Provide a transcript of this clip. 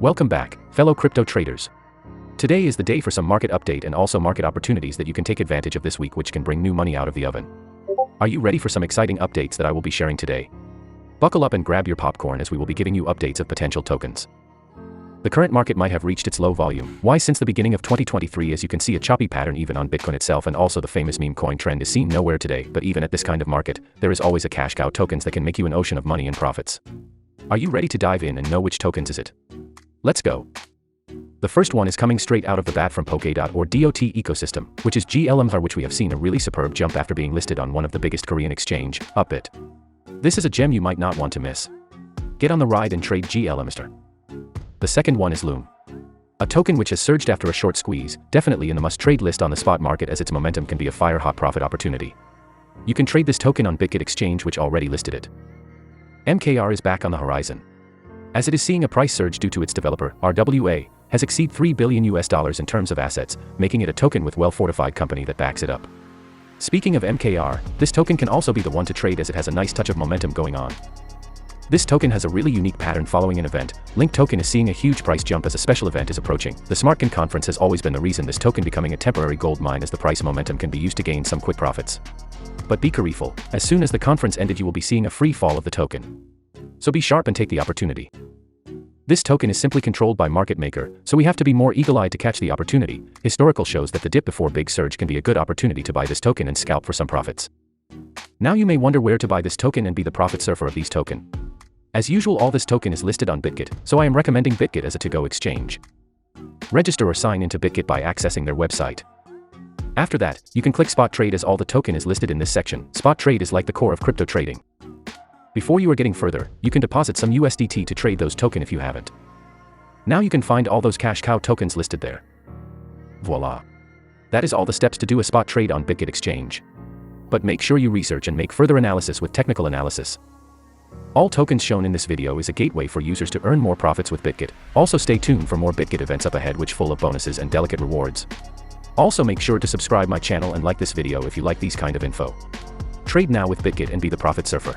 Welcome back, fellow crypto traders. Today is the day for some market update and also market opportunities that you can take advantage of this week, which can bring new money out of the oven. Are you ready for some exciting updates that I will be sharing today? Buckle up and grab your popcorn as we will be giving you updates of potential tokens. The current market might have reached its low volume. Why? Since the beginning of 2023, as you can see a choppy pattern even on Bitcoin itself, and also the famous meme coin trend is seen nowhere today. But even at this kind of market, there is always a cash cow tokens that can make you an ocean of money and profits. Are you ready to dive in and know which tokens is it? Let's go. The first one is coming straight out of the bat from Polkadot or DOT ecosystem, which is GLMR, which we have seen a really superb jump after being listed on one of the biggest Korean exchange, Upbit. This is a gem you might not want to miss. Get on the ride and trade GLMR. The second one is Loom, a token which has surged after a short squeeze, definitely in the must-trade list on the spot market as its momentum can be a fire-hot profit opportunity. You can trade this token on Bitget exchange, which already listed it. MKR is back on the horizon, as it is seeing a price surge due to its developer, RWA, has exceeded $3 billion in terms of assets, making it a token with well-fortified company that backs it up. Speaking of MKR, this token can also be the one to trade as it has a nice touch of momentum going on. This token has a really unique pattern following an event. Link token is seeing a huge price jump as a special event is approaching. The SmartCon conference has always been the reason this token becoming a temporary gold mine, as the price momentum can be used to gain some quick profits. But be careful, as soon as the conference ended you will be seeing a free fall of the token. So be sharp and take the opportunity. This token is simply controlled by market maker, so we have to be more eagle-eyed to catch the opportunity. Historical shows that the dip before big surge can be a good opportunity to buy this token and scalp for some profits. Now you may wonder where to buy this token and be the profit surfer of these token. As usual, all this token is listed on Bitget, so I am recommending Bitget as a to-go exchange. Register or sign into Bitget by accessing their website. After that, you can click Spot Trade as all the token is listed in this section. Spot Trade is like the core of crypto trading. Before you are getting further, you can deposit some USDT to trade those token if you haven't. Now you can find all those cash cow tokens listed there. Voila. That is all the steps to do a spot trade on Bitget exchange. But make sure you research and make further analysis with technical analysis. All tokens shown in this video is a gateway for users to earn more profits with Bitget. Also stay tuned for more Bitget events up ahead, which full of bonuses and delicate rewards. Also make sure to subscribe my channel and like this video if you like these kind of info. Trade now with Bitget and be the profit surfer.